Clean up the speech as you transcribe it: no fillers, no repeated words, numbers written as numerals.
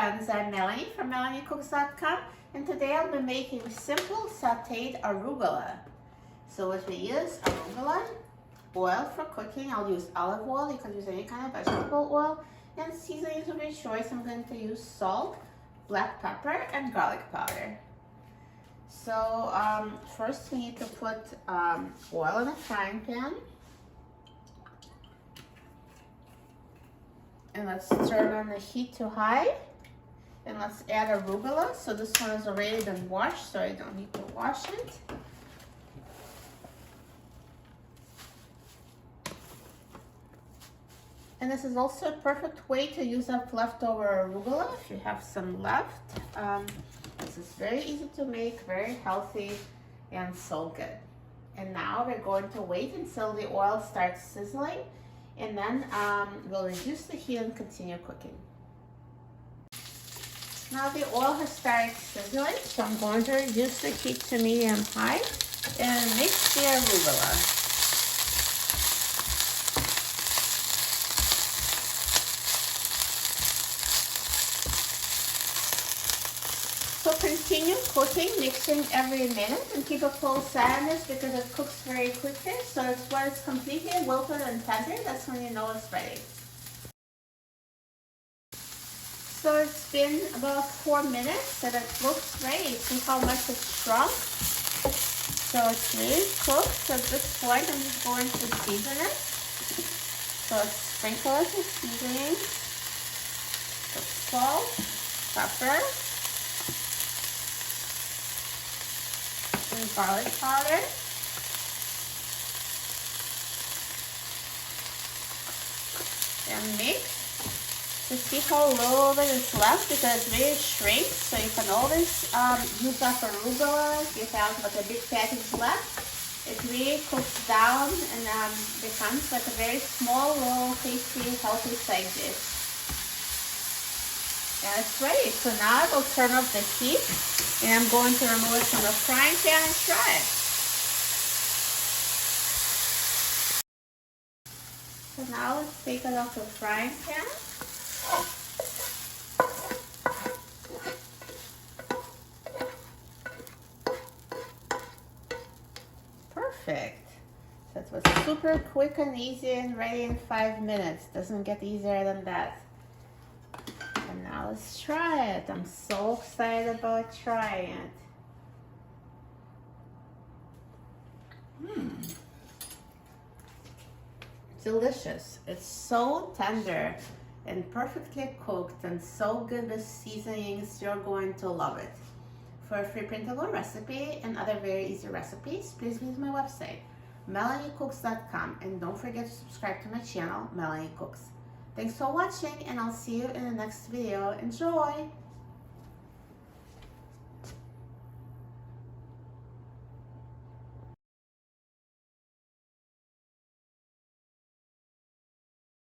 friends, I'm Melanie from MelanieCooks.com, and today I'll be making simple sauteed arugula. So what we use, arugula, oil for cooking. I'll use olive oil, you can use any kind of vegetable oil, and seasonings of your choice. I'm going to use salt, black pepper, and garlic powder. So first we need to put oil in a frying pan. And let's turn on the heat to high. And let's add arugula. So this one has already been washed, so I don't need to wash it. And this is also a perfect way to use up leftover arugula if you have some left. This is very easy to make, very healthy, and so good. And now we're going to wait until the oil starts sizzling, and then we'll reduce the heat and continue cooking. Now the oil has started sizzling, so I'm going to reduce the heat to medium-high and mix the arugula. So continue cooking, mixing every minute, and keep a close eye on this because it cooks very quickly. So it's when it's completely wilted and tender, that's when you know it's ready. So it's been about 4 minutes and it looks ready. See how much it's shrunk? So it's really cooked. So at this point I'm just going to season it. So sprinkle it with seasoning, so salt, pepper, and garlic powder, and mix to see how little of it is left because it really shrinks. So you can always use up arugula if you have like a big package left. It really cooks down and becomes like a very small, little, tasty, healthy side dish. And it's ready. So now I will turn off the heat and I'm going to remove it from the frying pan and try it. So now let's take it off the frying pan. Perfect. So it was super quick and easy and ready in 5 minutes. Doesn't get easier than that. And now let's try it. I'm so excited about trying it. Delicious. It's so tender and perfectly cooked and so good with seasonings. You're going to love it. For a free printable recipe and other very easy recipes, please visit my website, MelanieCooks.com, and don't forget to subscribe to my channel, Melanie Cooks. Thanks for watching, and I'll see you in the next video. Enjoy!